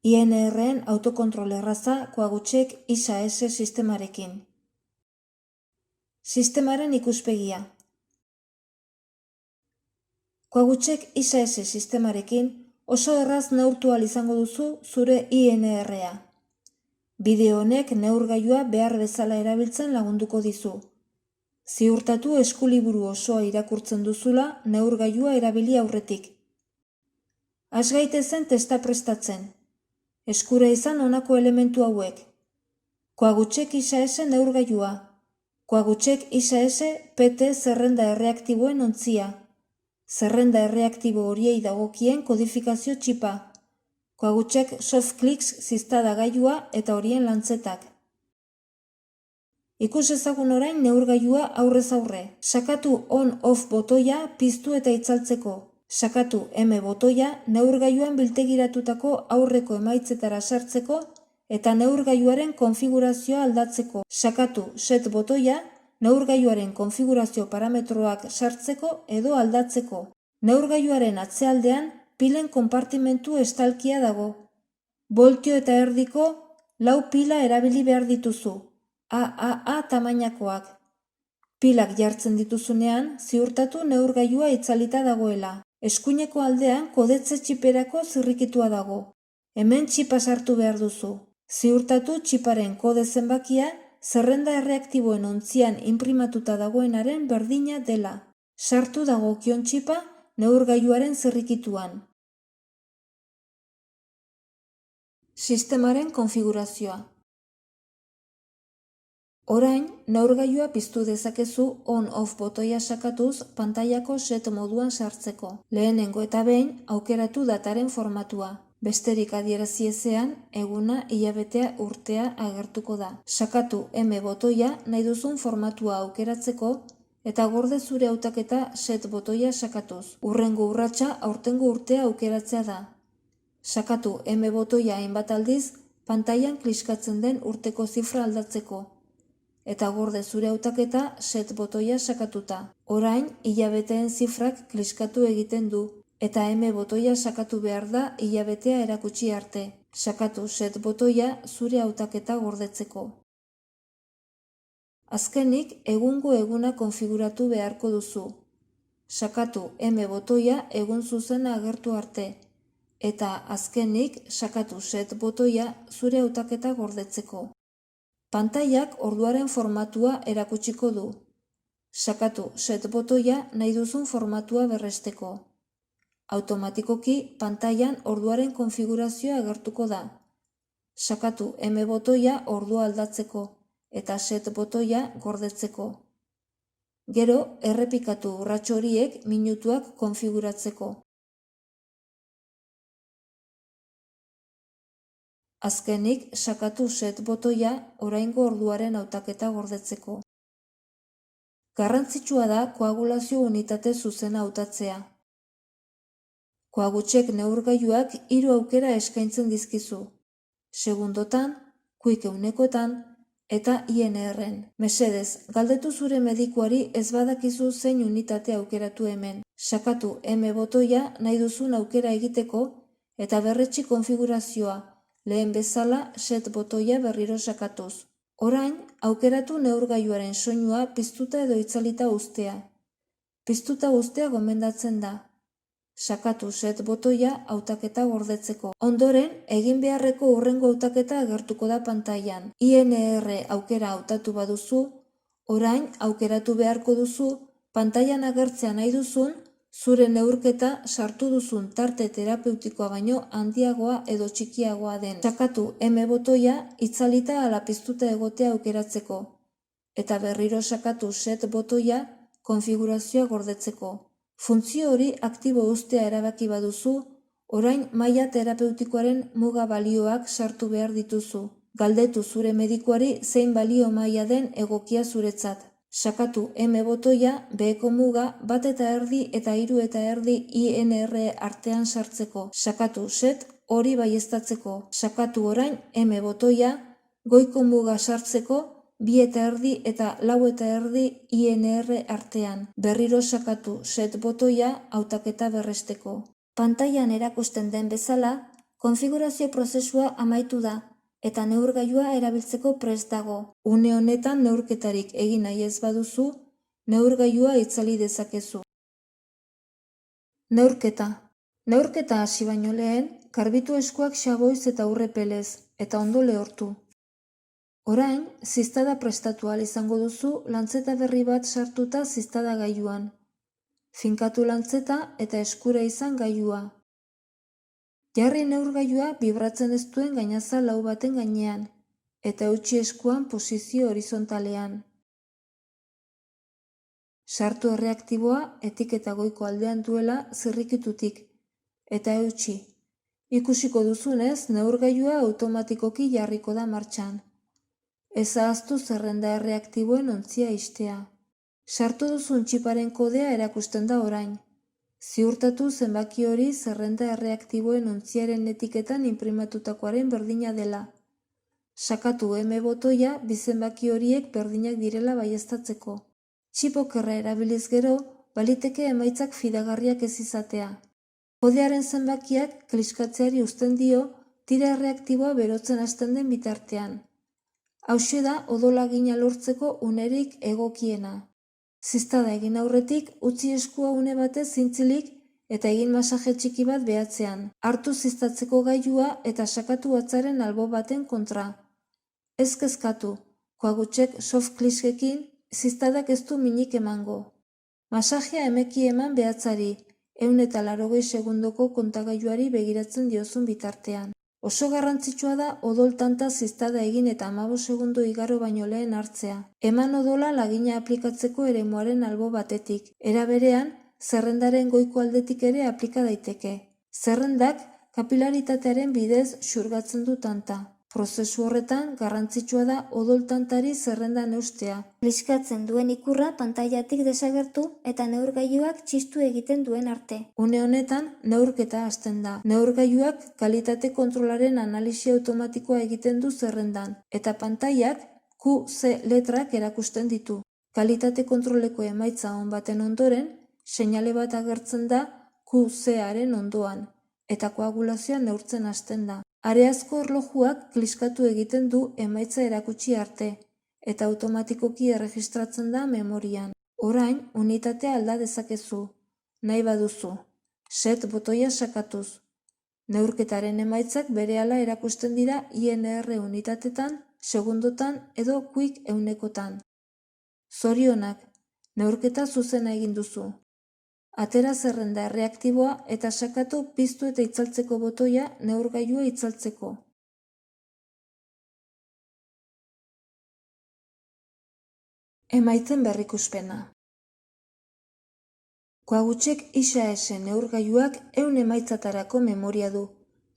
INR-en autokontrol erraza koagutxek ISA-S sistemarekin. Sistemaren ikuspegia. Koagutxek ISA-S sistemarekin oso erraz neurtu ahal izango duzu zure INR-a. Bideo honek neurgailua behar bezala erabiltzen lagunduko dizu. Ziurtatu eskuliburu osoa irakurtzen duzula neurgailua erabili aurretik. Has gaitezen testa prestatzen. Eskura izan honako elementu hauek. Koagutxek ISA-S neurgailua. Koagutxek ISA-S PT zerrenda erreaktiboen ontzia. Zerrenda erreaktibo horiei dagokien kodifikazio txipa. Koagutxek softclicks ziztada gailua eta horien lantzetak. Ikus ezagun orain neurgailua aurrez aurre. Sakatu on-off botoia piztu eta itzaltzeko. Sakatu M botoia neurgailuan biltegiratutako aurreko emaitzetara sartzeko eta neurgailuaren konfigurazioa aldatzeko. Sakatu set botoia neurgailuaren konfigurazio parametroak sartzeko edo aldatzeko. Neurgailuaren atzealdean pilen konpartimentu estalkia dago. Voltio eta erdiko 4 pila erabili behar dituzu. AAA tamainakoak. Pilak jartzen dituzunean, ziurtatu neurgailua itzalita dagoela. Eskuineko aldean kodetze txiperako zirrikitua dago. Hemen txipa sartu behar duzu. Ziurtatu txiparen kode zenbakia zerrenda erreaktiboen ontzian inprimatuta dagoenaren berdina dela. Sartu dagokion txipa neurgailuaren zirrikituan. Sistemaren konfigurazioa. Orain, neurgailua piztu dezakezu on-off botoia sakatuz pantailako set moduan sartzeko. Lehenengo eta behin aukeratu dataren formatua. Besterik adierazi ezean, eguna, hilabetea, urtea agertuko da. Sakatu M botoia nahi duzun formatua aukeratzeko eta gorde zure hautaketa set botoia sakatuz. Hurrengo urratsa aurtengo urtea aukeratzea da. Sakatu M botoia hainbat aldiz pantailan kliskatzen den urteko zifra aldatzeko. Eta gorde zure hautaketa set botoia sakatuta. Orain, hilabeteen zifrak kliskatu egiten du, eta M botoia sakatu behar da hilabetea erakutsi arte. Sakatu set botoia zure hautaketa gordetzeko. Azkenik, egungo eguna konfiguratu beharko duzu. Sakatu M botoia egun zuzena agertu arte, eta azkenik, sakatu set botoia zure hautaketa gordetzeko. Pantailak orduaren formatua erakutsiko du. Sakatu set botoia nahi duzun formatua berresteko. Automatikoki pantailan orduaren konfigurazioa agertuko da. Sakatu M botoia ordua aldatzeko eta set botoia gordetzeko. Gero, errepikatu urrats horiek minutuak konfiguratzeko. Azkenik, sakatu set botoia oraingo orduaren hautaketa gordetzeko. Garrantzitsua da koagulazio unitate zuzena hautatzea. Koagutxek neurgailuak 3 aukera eskaintzen dizkizu. Segundotan, quick eunekoetan eta INR-en. Mesedez, galdetu zure medikuari ez badakizu zein unitate aukeratu hemen. Sakatu M botoia nahi duzun aukera egiteko eta berretsi konfigurazioa. Lehen bezala set botoia berriro sakatuz. Orain, aukeratu neurgailuaren soinua piztuta edo itzalita uztea. Piztuta uztea gomendatzen da. Sakatu set botoia hautaketa gordetzeko. Ondoren, egin beharreko hurrengo hautaketa agertuko da pantailan. INR aukera hautatu baduzu, orain aukeratu beharko duzu pantailan agertzea nahi duzun zure neurketa sartu duzun tarte terapeutikoa baino handiagoa edo txikiagoa den. Sakatu M botoia itzalita ala piztuta egotea aukeratzeko. Eta berriro sakatu set botoia konfigurazioa gordetzeko. Funtzio hori aktibo uztea erabaki baduzu, orain maila terapeutikoaren muga balioak sartu behar dituzu. Galdetu zure medikuari zein balio maila den egokia zuretzat. Sakatu M botoia beheko muga 1,5 eta 3,5 INR artean sartzeko. Sakatu set hori baieztatzeko. Sakatu orain M botoia goiko muga sartzeko 2,5 eta 4,5 INR artean. Berriro sakatu set botoia hautaketa berresteko. Pantailan erakusten den bezala, Konfigurazio prozesua amaitu da, eta neurgailua erabiltzeko prest dago. Une honetan neurketarik egin nahi ez baduzu, neurgailua itzali dezakezu. Neurketa. Neurketa hasi baino lehen, garbitu eskuak xaboiz eta urrepelez, eta ondo lehortu. Orain, ziztada prestatu ahal izango duzu lantzeta berri bat sartuta ziztada gailuan. Finkatu lantzeta eta eskura izan gailua. Jarri neurgailua bibratzen ez duen gainazal lau baten gainean, eta eutsi eskuan posizio horizontalean. Sartu erreaktiboa etiketa goiko aldean duela zirrikitutik, eta eutsi. Ikusiko duzunez, neurgailua automatikoki jarriko da martxan. Ez ahaztu zerrenda erreaktiboen ontzia ixtea. Sartu duzun txiparen kodea erakusten da orain. Ziurtatu zenbaki hori zerrenda erreaktiboen ontziaren etiketan inprimatutakoaren berdina dela. Sakatu M botoia bi zenbaki horiek berdinak direla baieztatzeko. Txip okerra erabiliz gero, baliteke emaitzak fidagarriak ez izatea. Kodearen zenbakiak kliskatzeari uzten dio tira erreaktiboa berotzen hasten den bitartean. Hauxe da odolagina lortzeko unerik egokiena. Ziztada egin aurretik, utzi eskua une batez zintzilik eta egin masaje txiki bat behatzean. Hartu ziztatzeko gailua eta sakatu atzaren albo baten kontra. Ez kezkatu, koagutxek soft kliskekin ziztadak ez du minik emango. Masajea emeki eman behatzari, 180 segundoko kontagailuari begiratzen diozun bitartean. Oso garrantzitsua da odol tanta ziztada egin eta 15 segundo igaro baino lehen hartzea. Eman odola lagina aplikatzeko eremuaren albo batetik. Era berean, zerrendaren goiko aldetik ere aplika daiteke. Zerrendak kapilaritatearen bidez xurgatzen du tanta. Prozesu horretan garrantzitsua da odol tantari zerrenda neustea. Kliskatzen duen ikurra pantailatik desagertu eta neurgailuak txistu egiten duen arte. Une honetan neurketa hasten da. Neurgailuak kalitate kontrolaren analisi automatikoa egiten du zerrendan eta pantailak QC letrak erakusten ditu. Kalitate kontroleko emaitza on baten ondoren, seinale bat agertzen da QC-aren ondoan eta koagulazioa neurtzen hasten da. Areazko erlojuak kliskatu egiten du emaitza erakutsi arte, eta automatikoki erregistratzen da memorian. Orain, unitatea alda dezakezu, nahi baduzu. Set botoia sakatuz. Neurketaren emaitzak berehala erakusten dira INR unitatetan, segundotan edo quick eunekotan. Zorionak, neurketa zuzena egin duzu. Atera zerrenda erreaktiboa eta sakatu piztu eta itzaltzeko botoia neurgailua itzaltzeko. Emaitzen berrikuspena. Koagutxek ISAS neurgailuak 100 emaitzatarako memoria du,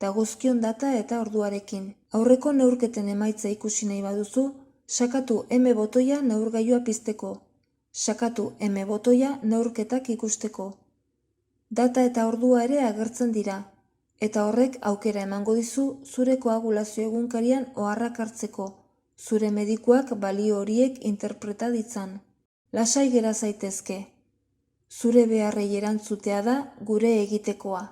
dagozkion data eta orduarekin. Aurreko neurketen emaitza ikusi nahi baduzu, sakatu M botoia neurgailua pizteko. Sakatu M botoia neurketak ikusteko. Data eta ordua ere agertzen dira, eta horrek aukera emango dizu zure koagulazio egunkarian oharrak hartzeko, zure medikuak balio horiek interpreta ditzan. Lasai gera zaitezke. Zure beharrei erantzutea da gure egitekoa.